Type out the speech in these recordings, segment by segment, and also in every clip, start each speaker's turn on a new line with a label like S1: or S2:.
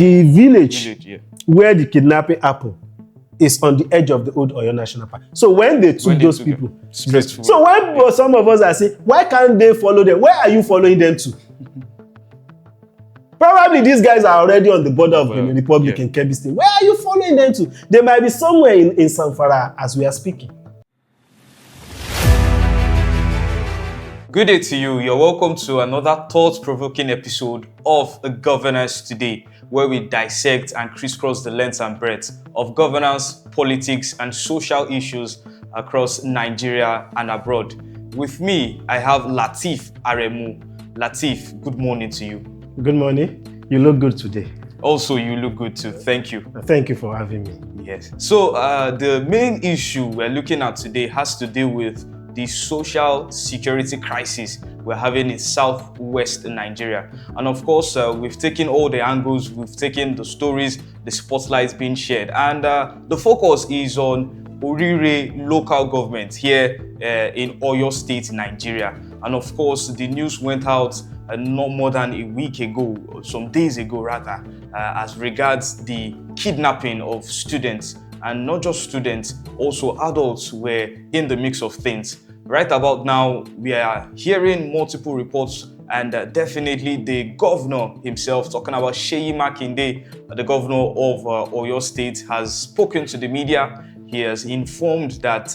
S1: The village where the kidnapping happened is on the edge of the old Oyo National Park. So when they took those people, so when some of us are saying, why can't they follow them? Where are you following them to? Probably these guys are already on the border of the Republic in Kebbi State. Where are you following them to? They might be somewhere in Zamfara as we are speaking.
S2: Good day to you. You're welcome to another thought-provoking episode of Governance Today, where we dissect and crisscross the length and breadth of governance, politics, and social issues across Nigeria and abroad. With me, I have Lateef Aremu. Lateef, good morning to you.
S1: Good morning. You look good today.
S2: Also, you look good too. Thank you.
S1: Thank you for having me.
S2: Yes. So, the main issue we're looking at today has to do with the social security crisis we're having in southwest Nigeria. And of course, we've taken all the angles, we've taken the stories, the spotlights being shared. And the focus is on Orire local government here in Oyo State, Nigeria. And of course, the news went out not more than a week ago, or some days ago rather, as regards the kidnapping of students. And not just students, also adults were in the mix of things. Right about now, we are hearing multiple reports, and definitely the governor himself, talking about Seyi Makinde, the governor of Oyo State, has spoken to the media. He has informed that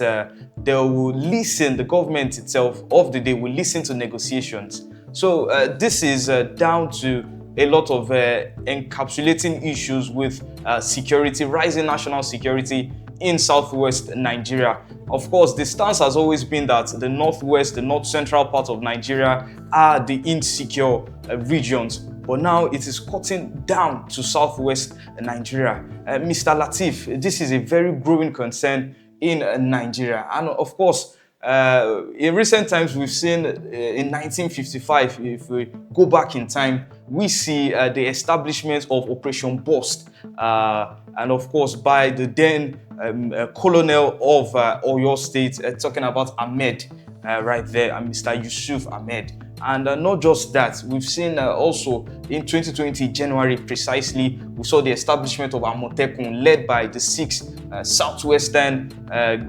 S2: they will listen, the government itself of the day will listen to negotiations. So this is down to a lot of encapsulating issues with security, rising national security in southwest Nigeria. Of course, the stance has always been that the northwest, the north central part of Nigeria are the insecure regions. But now it is cutting down to southwest Nigeria. Mr. Lateef, this is a very growing concern in Nigeria. And of course, in recent times, we've seen in 1955, if we go back in time, we see the establishment of Operation Burst. And of course, by the then colonel of Oyo State, talking about Ahmed right there, and Mr. Yusuf Ahmed. And not just that, we've seen also in 2020, January precisely, we saw the establishment of Amotekun led by the 6 southwestern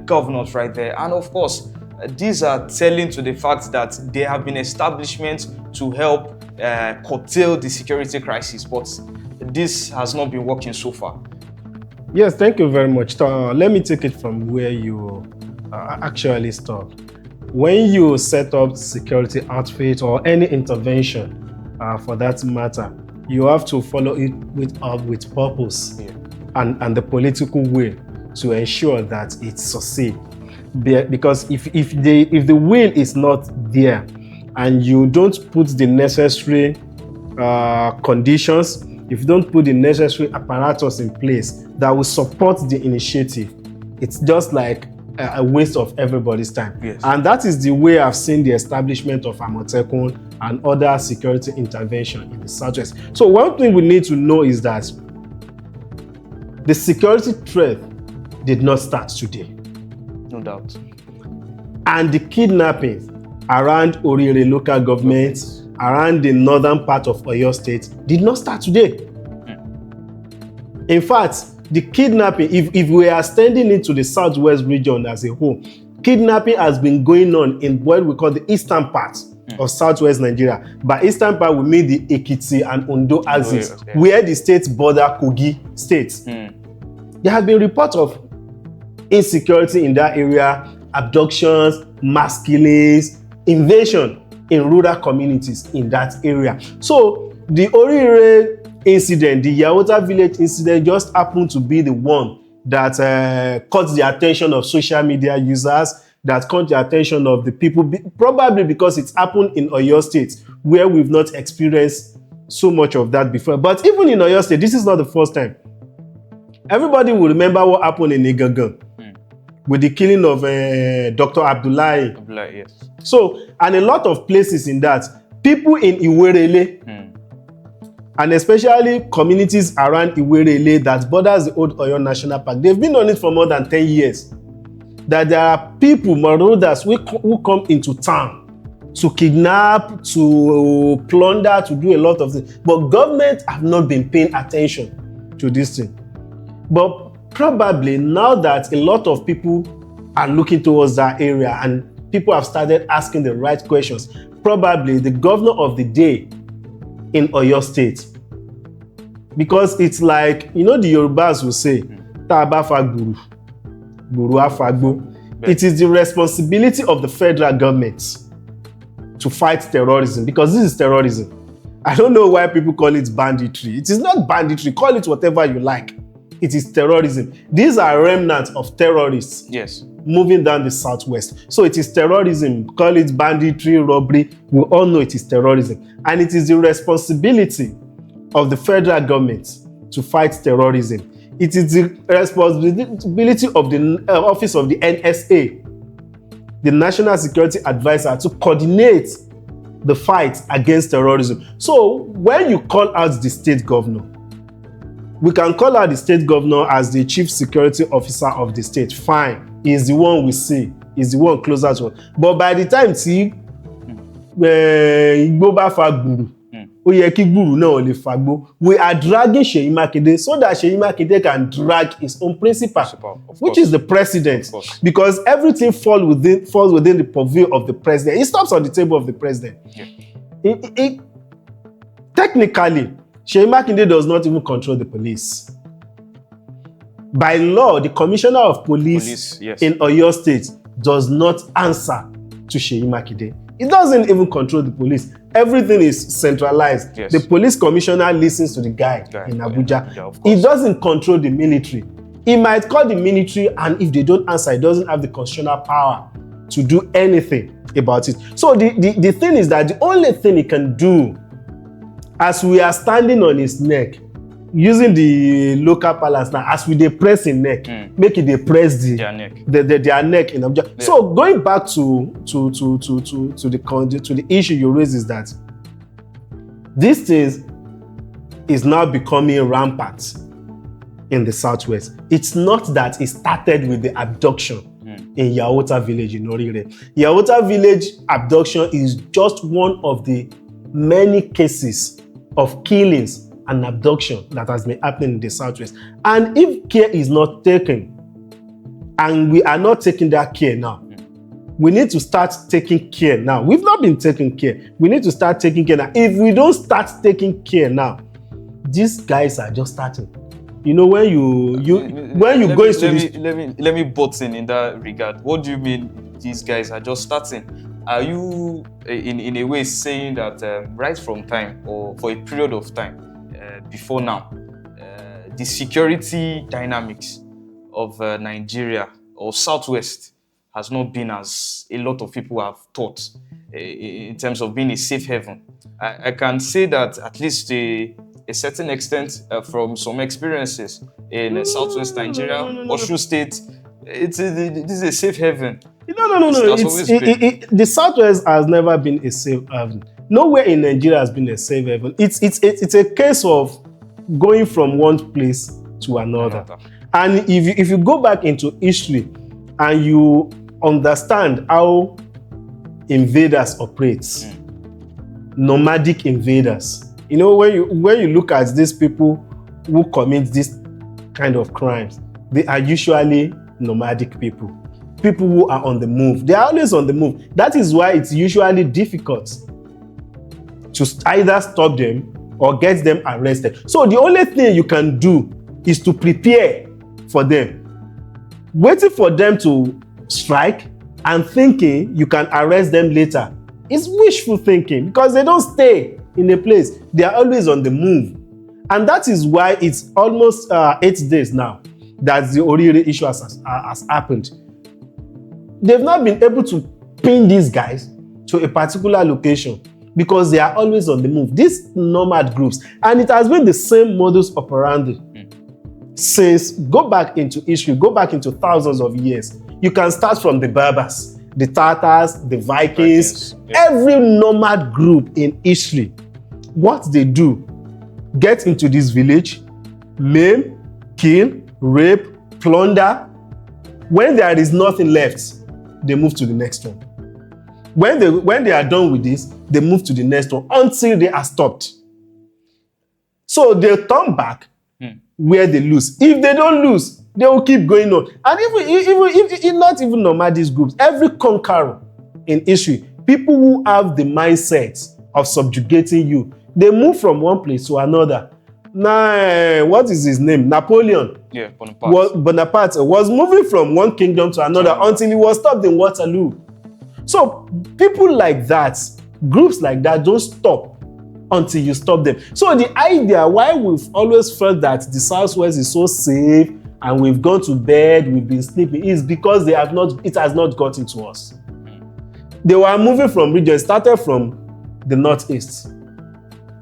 S2: governors right there. And of course, these are telling to the fact that there have been establishments to help curtail the security crisis, but this has not been working so far.
S1: Yes, thank you very much. Let me take it from where you actually stopped. When you set up security outfit or any intervention for that matter, you have to follow it with purpose and the political will to ensure that it succeeds. Because if the will is not there and you don't put the necessary conditions, if you don't put the necessary apparatus in place that will support the initiative, it's just like a waste of everybody's time.
S2: Yes.
S1: And that is the way I've seen the establishment of Amotekun and other security intervention in the southwest. So one thing we need to know is that the security threat did not start today.
S2: No doubt.
S1: And the kidnapping around Orire local government, around the northern part of Oyo State, did not start today. In fact, the kidnapping, if we are extending it to the southwest region as a whole, kidnapping has been going on in what we call the eastern part of southwest Nigeria. By eastern part, we mean the Ekiti and Ondo axis, where the states border Kogi states. There have been reports of insecurity in that area, abductions, mass killings, invasion in rural communities in that area. So the Orire incident, the Yawota village incident, just happened to be the one that caught the attention of social media users, that caught the attention of the people, probably because it's happened in Oyo State, where we've not experienced so much of that before. But even in Oyo State, this is not the first time. Everybody will remember what happened in Igangan with the killing of Dr. Abdullahi.
S2: Yes.
S1: So, and a lot of places in that, people in Iwerele, and especially communities around Iwerele that borders the old Oyo National Park, they've been on it for more than 10 years. That there are people, marauders, who come into town to kidnap, to plunder, to do a lot of things. But government have not been paying attention to this thing. But probably now that a lot of people are looking towards that area and people have started asking the right questions, probably the governor of the day in Oyo State, because it's like, the Yorubas will say, "Ta ba fa gburu, gburu a fa gbo." It is the responsibility of the federal government to fight terrorism, because this is terrorism. I don't know why people call it banditry. It is not banditry. Call it whatever you like. It is terrorism. These are remnants of terrorists.
S2: Yes.
S1: Moving down the southwest. So it is terrorism. Call it banditry, robbery. We all know it is terrorism. And it is the responsibility of the federal government to fight terrorism. It is the responsibility of the office of the NSA, the National Security Advisor, to coordinate the fight against terrorism. So when you call out the state governor, we can call out the state governor as the chief security officer of the state. Fine. He's the one we see. He's the one closer to us. But by the time Igbo ba fa gburu, ó yẹ kí gburu náà lè fagbo. We are dragging Seyi Makinde so that Seyi Makinde can drag his own principal, which is the president. Because everything falls within the purview of the president. It stops on the table of the president. Yeah. Technically, Seyi Makinde does not even control the police. By law, the commissioner of police in Oyo State does not answer to Seyi Makinde. He doesn't even control the police. Everything is centralized. Yes. The police commissioner listens to the guy in Abuja. Yeah, he doesn't control the military. He might call the military, and if they don't answer, he doesn't have the constitutional power to do anything about it. So the thing is that the only thing he can do, as we are standing on his neck, using the local parlance now, as we dey press him neck, make it dey press their neck in Abuja. Yeah. So going back to the issue you raise, is that this thing is now becoming rampant in the southwest. It's not that it started with the abduction in Yawota village in Orire. Yawota village abduction is just one of the many cases of killings and abduction that has been happening in the southwest. And if care is not taken, and we are not taking that care now, we need to start taking care now. We've not been taking care. We need to start taking care now. If we don't start taking care now, these guys are just starting. When you go into this,
S2: let me butt in that regard. What do you mean these guys are just starting? Are you in a way saying that right from time, or for a period of time before now, the security dynamics of Nigeria or Southwest has not been as a lot of people have thought in terms of being a safe haven? I can say that at least a certain extent from some experiences in Southwest Nigeria, Osun State, this is a safe haven.
S1: No. The Southwest has never been a safe haven. Nowhere in Nigeria has been a safe haven. It's a case of going from one place to another. And if you go back into history and you understand how invaders operate, nomadic invaders, when you look at these people who commit this kind of crimes, they are usually nomadic people who are on the move. They are always on the move. That is why it's usually difficult to either stop them or get them arrested. So the only thing you can do is to prepare for them. Waiting for them to strike and thinking you can arrest them later is wishful thinking, because they don't stay in a place. They are always on the move. And that is why it's almost 8 days now that the Orire issue has happened. They've not been able to pin these guys to a particular location because they are always on the move. These nomad groups, and it has been the same modus operandi since, go back into history, go back into thousands of years. You can start from the Berbers, the Tatars, the Vikings, every nomad group in history. What they do, get into this village, maim, kill, rape, plunder. When there is nothing left, they move to the next one. When they are done with this, they move to the next one until they are stopped. So they turn back where they lose. If they don't lose, they will keep going on. And even not even nomadist groups, every conqueror in history, people who have the mindset of subjugating you, they move from one place to another. Now, what is his name? Napoleon.
S2: Yeah, Bonaparte.
S1: Bonaparte was moving from one kingdom to another until he was stopped in Waterloo. So people like that, groups like that, don't stop until you stop them. So the idea why we've always felt that the Southwest is so safe and we've gone to bed, we've been sleeping, is because it has not gotten to us. They were moving from regions, started from the northeast,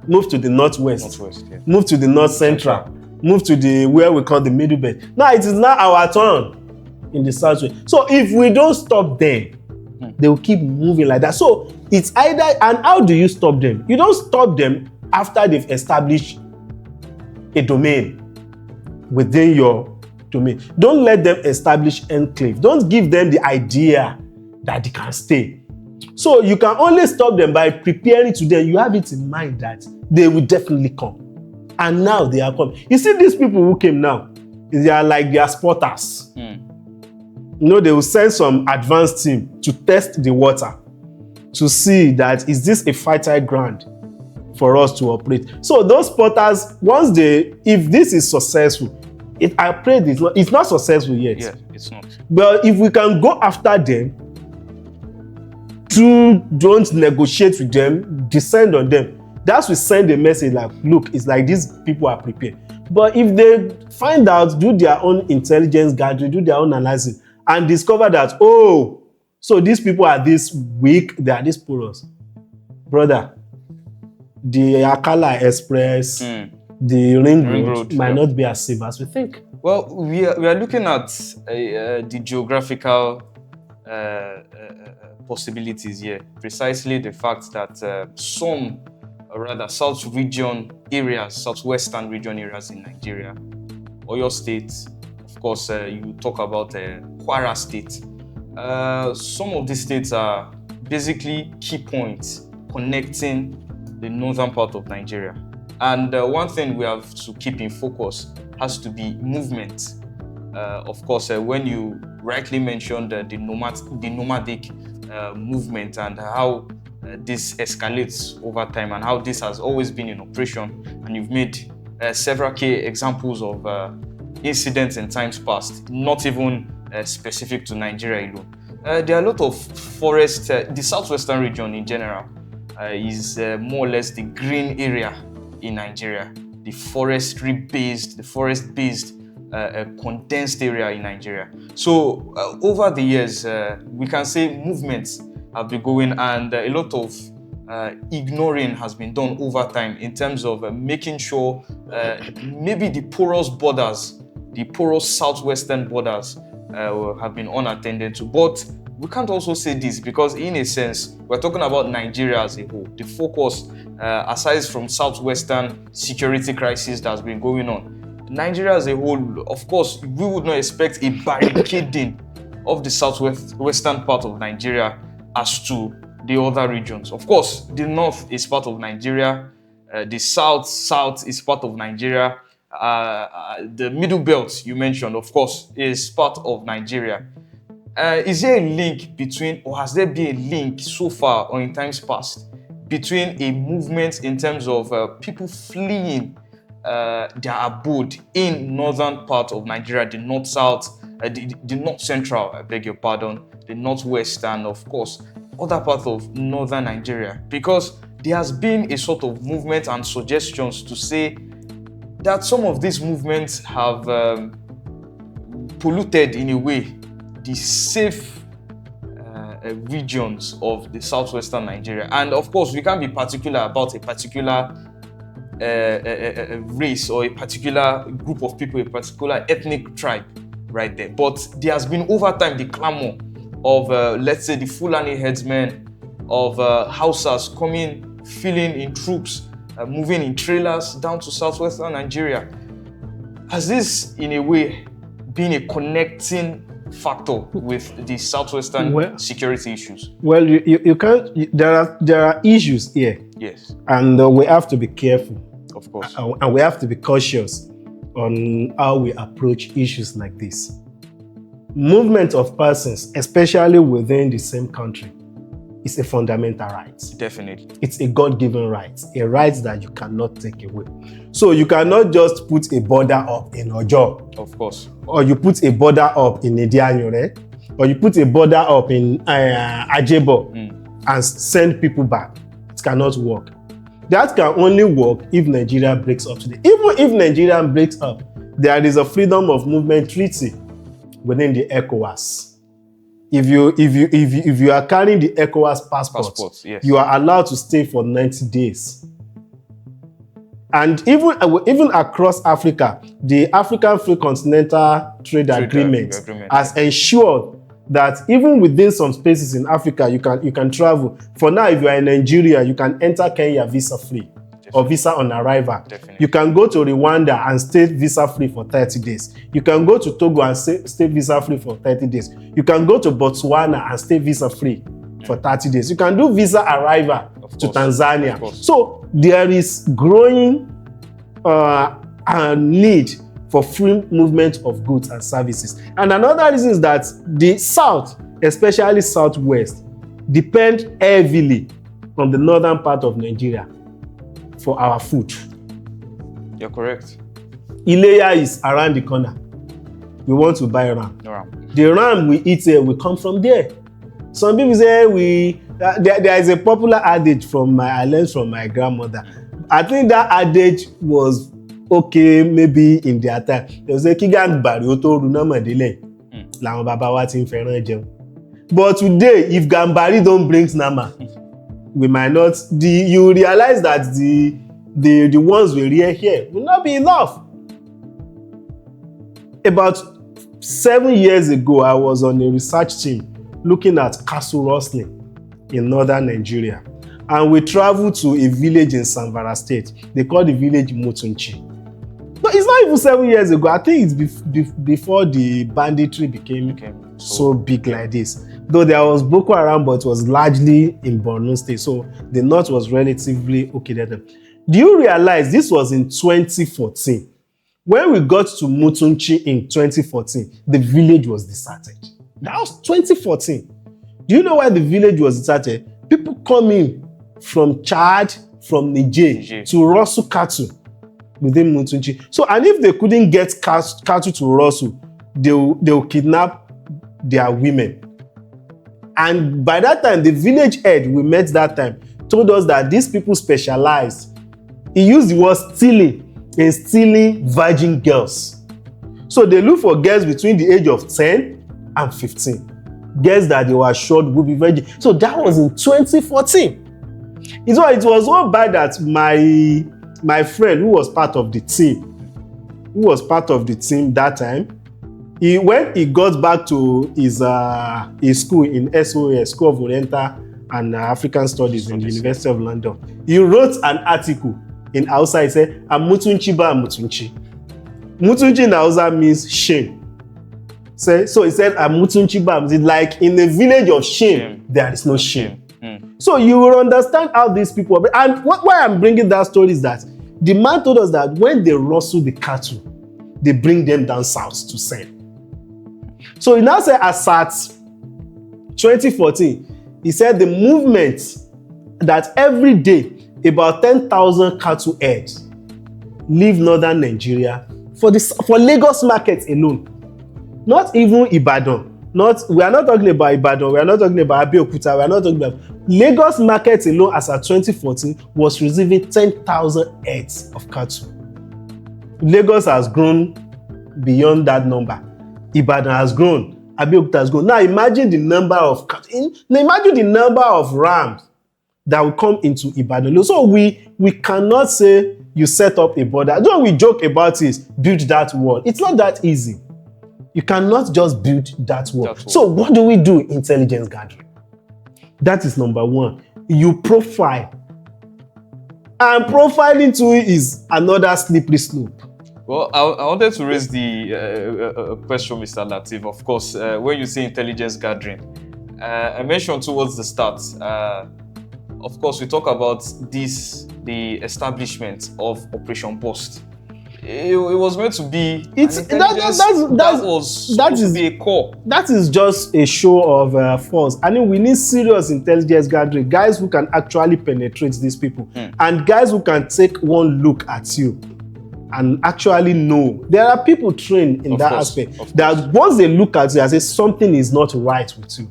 S1: moved to the northwest,
S2: Yeah.
S1: moved to the north central, moved to the where we call the middle belt. Now it is now our turn in the southwest. So if we don't stop them, they will keep moving like that. So it's either, and how do you stop them? You don't stop them after they've established a domain within your domain. Don't let them establish enclave. Don't give them the idea that they can stay. So you can only stop them by preparing to them. You have it in mind that they will definitely come. And now they are coming. You see these people who came now, they are spotters. You know, they will send some advanced team to test the water to see that is this a fertile ground for us to operate. So those spotters, if this is successful, I pray it's not successful yet.
S2: Yeah, it's not.
S1: But if we can go after them, don't negotiate with them, descend on them. That's we send a message like, look, it's like these people are prepared. But if they find out, do their own intelligence gathering, do their own analysis, and discover that, so these people are this weak, they are this porous. Brother, the Akala Express, the Ring Road might not be as safe as we think.
S2: Well, we are looking at the geographical possibilities here. Precisely the fact that southwestern region areas in Nigeria, Oyo State, of course, you talk about Kwara State. Some of these states are basically key points connecting the northern part of Nigeria. And one thing we have to keep in focus has to be movement. Of course, when you rightly mentioned the nomadic movement and how this escalates over time and how this has always been in operation, and you've made several key examples of incidents in times past, not even specific to Nigeria alone. There are a lot of forests. The southwestern region in general is more or less the green area in Nigeria, the forest-based condensed area in Nigeria. So over the years, we can say movements have been going, and a lot of ignoring has been done over time in terms of making sure maybe the porous southwestern borders have been unattended to. But we can't also say this because, in a sense, we're talking about Nigeria as a whole. The focus, aside from southwestern security crisis that's been going on, Nigeria as a whole, of course, we would not expect a barricading of the southwestern part of Nigeria as to the other regions. Of course, the north is part of Nigeria, the south is part of Nigeria, the middle belt you mentioned, of course, is part of Nigeria. Is there a link between, or has there been a link so far or in times past between a movement in terms of people fleeing their abode in northern part of Nigeria, the north-south, the north-central, I beg your pardon, the northwest, and of course, other parts of northern Nigeria? Because there has been a sort of movement and suggestions to say that some of these movements have polluted in a way the safe regions of the southwestern Nigeria. And of course, we can't be particular about a particular race or a particular group of people, a particular ethnic tribe right there. But there has been over time the clamor of, let's say, the Fulani headsmen, of Hausas coming, filling in troops, moving in trailers down to southwestern Nigeria. Has this, in a way, been a connecting factor with the southwestern security issues?
S1: Well, you can't. There are issues here.
S2: Yes.
S1: And we have to be careful.
S2: Of course.
S1: And we have to be cautious on how we approach issues like this. Movement of persons, especially within the same country, is a fundamental right.
S2: Definitely.
S1: It's a God-given right, a right that you cannot take away. So you cannot just put a border up in Ojo.
S2: Of course.
S1: Or you put a border up in Edianyore, or you put a border up in Ajebo and send people back. It cannot work. That can only work if Nigeria breaks up today. Even if Nigeria breaks up, there is a freedom of movement treaty within the ECOWAS. If you are carrying the ECOWAS passport,
S2: yes,
S1: you are allowed to stay for 90 days. And even across Africa, the African Free Continental Trade Agreement has ensured that even within some spaces in Africa, you can travel. For now, if you are in Nigeria, you can enter Kenya visa-free or visa on arrival.
S2: Definitely.
S1: You can go to Rwanda and stay visa-free for 30 days. You can go to Togo and stay visa-free for 30 days. You can go to Botswana and stay visa-free for 30 days. You can do visa arrival to Tanzania. So there is growing need for free movement of goods and services. And another reason is that the South, especially Southwest, depend heavily on the northern part of Nigeria for our food.
S2: You're correct.
S1: Ileya is around the corner. We want to buy ram. The ram we eat here will come from there. Some people say there is a popular adage I learned from my grandmother. I think that adage was okay maybe in their time. They say kígàn gbàrí ó tó runá mọ̀délẹ̀ làwọn bàbá wa ti ń fẹ́ràn jẹun. But today, if Gambari don't bring nama, we might not. You realize that the ones we rear here will not be enough. About 7 years ago, I was on a research team looking at castle rustling in northern Nigeria. And we traveled to a village in Zamfara State. They call the village Motunchi. But it's not even 7 years ago. I think it's before the banditry became so big like this. Though there was Boko Haram, but it was largely in Borno State. So the north was relatively okay there. Do you realize this was in 2014? When we got to Motunchi in 2014, the village was deserted. That was 2014. Do you know why the village was deserted? People come in from Chad, from Niger to rustle cattle within Motunchi. So, and if they couldn't get cattle to rustle, they'll kidnap their women. And by that time, the village head we met that time told us that these people specialized. He used the word stealing in stealing virgin girls. So they look for girls between the age of 10 and 15. Girls that they were assured would be virgin. So that was in 2014. It was so bad that my friend who was part of the team that time, when he got back to his school in SOS, School of Oriental and African Studies in the University of London, he wrote an article in Hausa. He said, "Amutunchi ba Amutunchi." Mutunchi in Hausa means shame. So he said, "Amutunchi ba Amutunchi." Like in a village of shame, there is no shame. So you will understand how these people are. And why I'm bringing that story is that the man told us that when they rustle the cattle, they bring them down south to sell. So he now said, as at 2014, he said the movement that every day about 10,000 cattle heads leave northern Nigeria for Lagos market alone. Not even Ibadan. We are not talking about Ibadan. We are not talking about Abeokuta. We are not talking about Lagos market alone. As at 2014, was receiving 10,000 heads of cattle. Lagos has grown beyond that number. Ibadan has grown. Abeokuta has grown. Now imagine the number of cattle. Now imagine the number of rams that will come into Ibadan. So we cannot say you set up a border. Don't we joke about it? Build that wall. It's not that easy. You cannot just build that wall. So what do we do? Intelligence gathering. That is number one. You profile. And profiling too is another slippery slope.
S2: Well, I wanted to raise the question, Mr. Latif. Of course, when you say intelligence gathering, I mentioned towards the start. Of course, we talk about the establishment of Operation Bust. It was meant to be that was supposed to be a core.
S1: That is just a show of force. I mean, we need serious intelligence gathering, guys who can actually penetrate these people, and guys who can take one look at you and actually know. There are people trained in that aspect that once they look at you and say something is not right with you,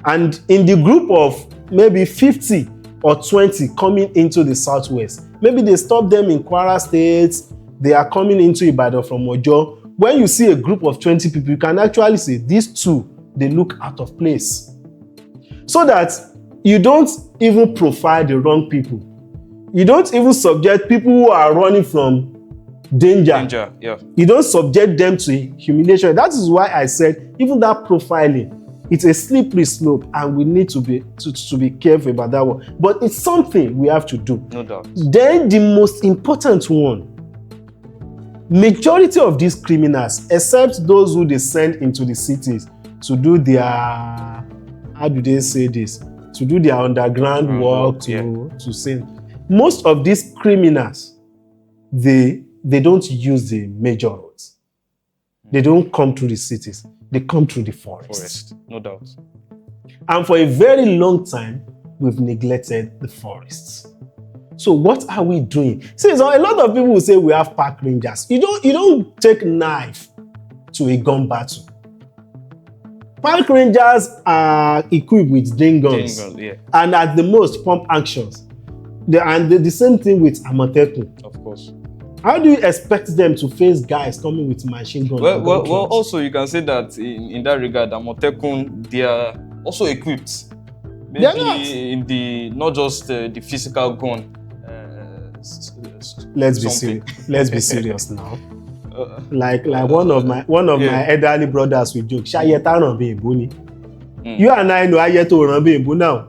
S1: and in the group of maybe 50 or 20 coming into the southwest, maybe they stop them in Kwara State. They are coming into Ibadan from Ojo. When you see a group of 20 people, you can actually say these two, they look out of place. So that you don't even profile the wrong people. You don't even subject people who are running from danger.
S2: Yeah.
S1: You don't subject them to humiliation. That is why I said even that profiling, it's a slippery slope, and we need to be careful about that one. But it's something we have to do.
S2: No doubt.
S1: Then the most important one, majority of these criminals, except those who they send into the cities to do their, how do they say this? To do their underground work, to sin. Most of these criminals, they don't use the major roads. They don't come through the cities. They come through the forest.
S2: No doubt.
S1: And for a very long time, we've neglected the forests. So what are we doing? See, so a lot of people will say we have park rangers. You don't take knife to a gun battle. Park rangers are equipped with guns, and at the most pump actions. The same thing with Amotekun.
S2: Of course.
S1: How do you expect them to face guys coming with machine guns?
S2: Well, also you can say that in that regard, Amotekun, they are also equipped. Maybe in the not just the physical gun.
S1: Let's be serious now. Like one of my elderly brothers will joke, Shayeta Rambe Ebuni. You and I know Ayeto Rambe Ebu now.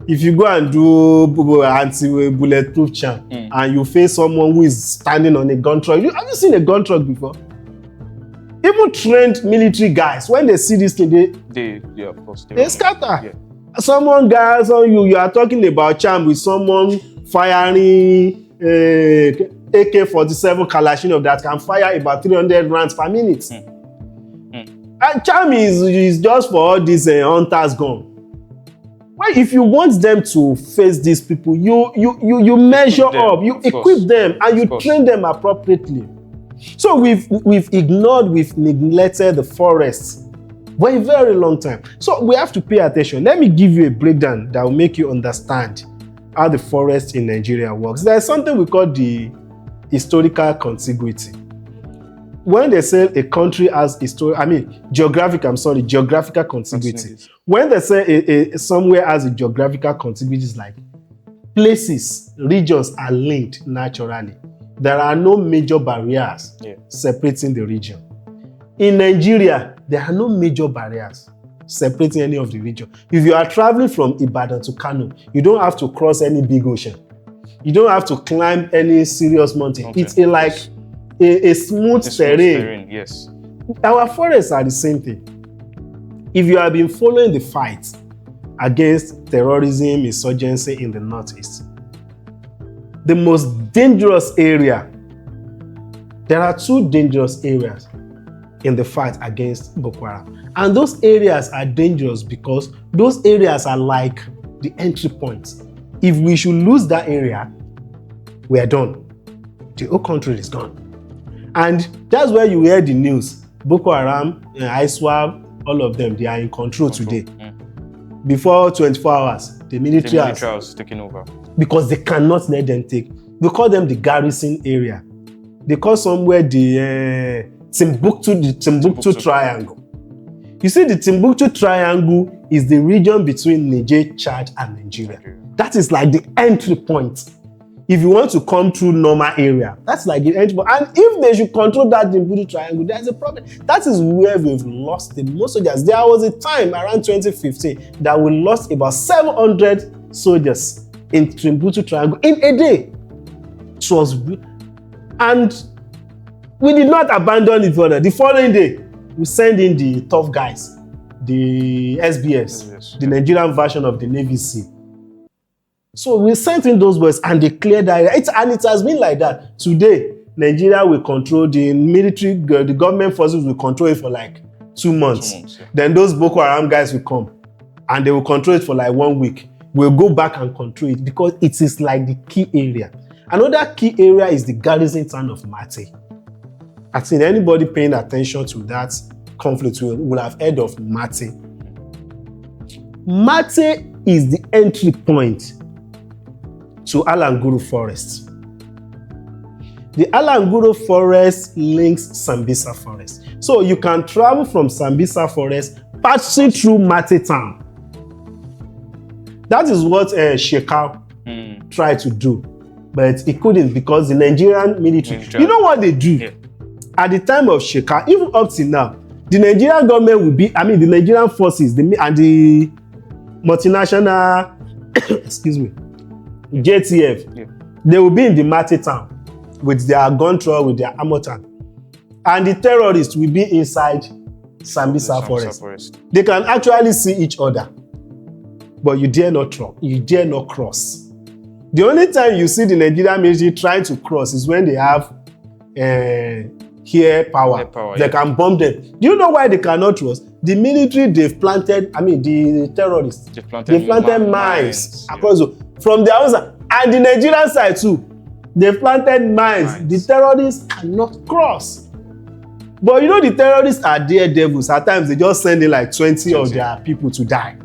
S1: If you go and do anti-bulletproof charm and you face someone who is standing on a gun truck, have you seen a gun truck before? Even trained military guys, when they see this thing, they scatter. Yeah. Someone guys on you are talking about charm with someone firing AK-47 Kalashnikov that can fire about 300 rounds per minute. And charm is just for all these hunters gun. Why, if you want them to face these people, you measure up, you equip them, and you train them appropriately. So we've ignored, we've neglected the forests for a very long time. So we have to pay attention. Let me give you a breakdown that will make you understand how the forest in Nigeria works. There's something we call the historical contiguity. When they say a country has geographical contiguity. When they say somewhere has a geographical contiguity, it's like places, regions are linked naturally. There are no major barriers separating the region. In Nigeria, there are no major barriers separating any of the region. If you are traveling from Ibadan to Kano, you don't have to cross any big ocean. You don't have to climb any serious mountain. It's a smooth terrain.
S2: Yes.
S1: Our forests are the same thing. If you have been following the fight against terrorism, insurgency in the Northeast, the most dangerous area, there are two dangerous areas in the fight against Boko Haram. And those areas are dangerous because those areas are like the entry points. If we should lose that area, we are done. The whole country is gone. And that's where you hear the news. Boko Haram, ISWAP, all of them, they are in control today. Before 24 hours, the military has
S2: taken over.
S1: Because they cannot let them take. We call them the garrison area. They call somewhere the Timbuktu Triangle. You see, the Timbuktu Triangle is the region between Niger, Chad, and Nigeria. That is like the entry point. If you want to come through normal area, that's like the entry point. And if they should control that Timbuktu Triangle, there's a problem. That is where we've lost the most soldiers. There was a time around 2015 that we lost about 700 soldiers in Timbuktu Triangle in a day. It was, and We did not abandon it further. The following day, we send in the tough guys, the SBFs, the Nigerian version of the Navy SEAL. So we sent in those boys and they cleared that area. And it has been like that. Today, Nigeria will control the military, the government forces will control it for like 2 months.
S2: 2 months, yeah.
S1: Then those Boko Haram guys will come and they will control it for like 1 week. We'll go back and control it because it is like the key area. Another key area is the garrison town of Mate. I think anybody paying attention to that conflict will have heard of Mate. Mate is the entry point to Alanguru Forest. The Alanguru Forest links Sambisa Forest. So you can travel from Sambisa Forest passing through Mate town. That is what Shekau tried to do, but he couldn't because the Nigerian military. You know what they do? Yeah. At the time of Shekau, even up till now, the Nigerian government will be, the Nigerian forces and the multinational, excuse me, JTF, yeah. They will be in the Mate town with their gun truck, with their armor tank. And the terrorists will be inside Sambisa Forest. They can actually see each other. But you dare not cross. The only time you see the Nigerian military trying to cross is when they have air power. They can bomb them. Do you know why they cannot cross? The military, the terrorists, they've planted mines across from the outside. And the Nigerian side too, they've planted mines. The terrorists cannot cross. But you know the terrorists are daredevils. At times they just send in like 20 of their people to die.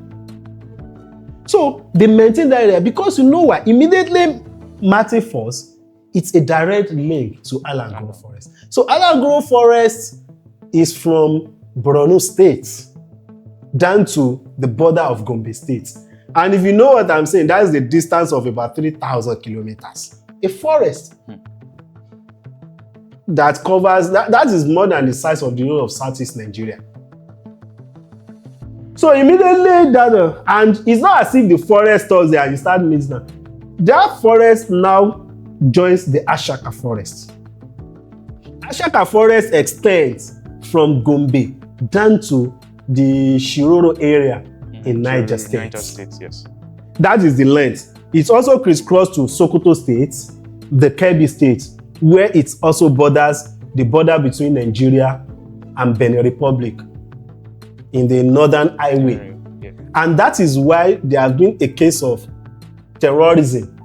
S1: So they maintain that area because you know why? Immediately Mate Force, it's a direct link to Alanguru Forest. So Alanguru Forest is from Borno State down to the border of Gombe State. And if you know what I'm saying, that's the distance of about 3,000 kilometers. A forest that covers, that is more than the size of the whole of Southeast Nigeria. So immediately that, and it's not as if the forest stops there and you start meeting them. That forest now joins the Ashaka Forest. Ashaka Forest extends from Gombe down to the Shiroro area in Niger State.
S2: Niger State, yes.
S1: That is the length. It's also crisscrossed to Sokoto State, the Kebbi State, where it also borders the border between Nigeria and Benin Republic in the Northern Highway. Yeah. And that is why there has been a case of terrorism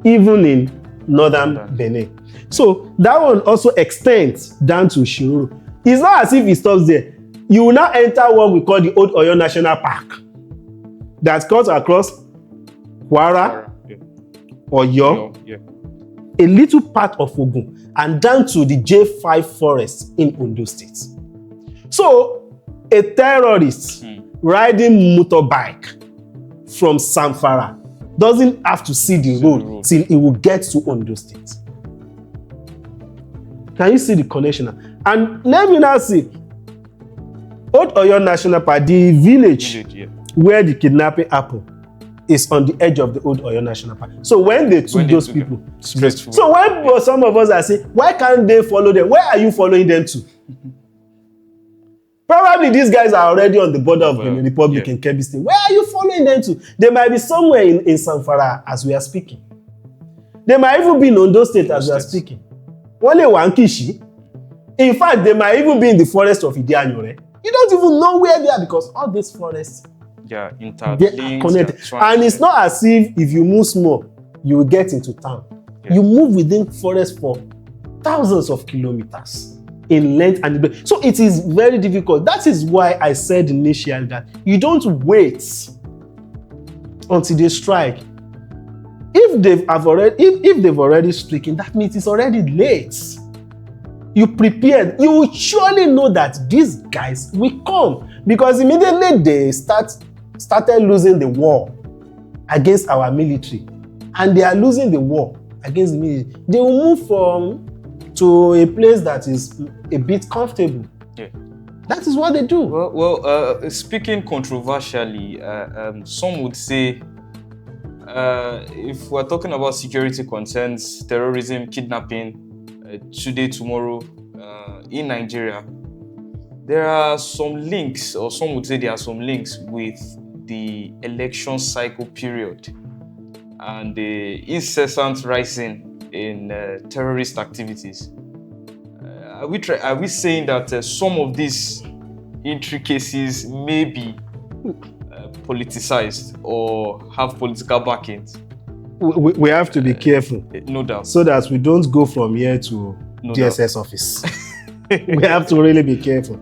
S1: even in Northern Benin. So that one also extends down to Shiroro. It's not as if it stops there. You will now enter what we call the Old Oyo National Park that cuts across Kwara, Oyo, a little part of Ogun, and down to the J5 forest in Ondo State. So a terrorist riding motorbike from Zamfara doesn't have to see the road till he will get to Ondo State. Can you see the connection? And let me now see Old Oyo National Park, the village where the kidnapping happened, is on the edge of the Old Oyo National Park. So when they took those people, so when some of us are saying, why can't they follow them? Where are you following them to? Probably these guys are already on the border of the Republic in Kebbi State. Where are you following them to? They might be somewhere in Zamfara as we are speaking. They might even be in Ondo State as we are speaking. Wale Wankishi. In fact, they might even be in the forest of Idianyore. You don't even know where they are because all these forests, they are connected. And it's not as if you move small, you will get into town. Yeah. You move within forest for thousands of kilometers in length and breadth. So it is very difficult. That is why I said initially that you don't wait until they strike. If they've already stricken, that means it's already late. You prepared. You will surely know that these guys will come because immediately they started losing the war against our military, and they are losing the war against the military. They will move to a place that is a bit comfortable. Yeah. That is what they do.
S2: Well, speaking controversially, some would say if we're talking about security concerns, terrorism, kidnapping, today, tomorrow, in Nigeria, there are some links, or some would say there are some links with the election cycle period and the incessant rising in terrorist activities. Are we saying that some of these intricacies may be politicized or have political backings?
S1: We have to be careful.
S2: No doubt.
S1: So that we don't go from here to
S2: No
S1: DSS office. We have to really be careful.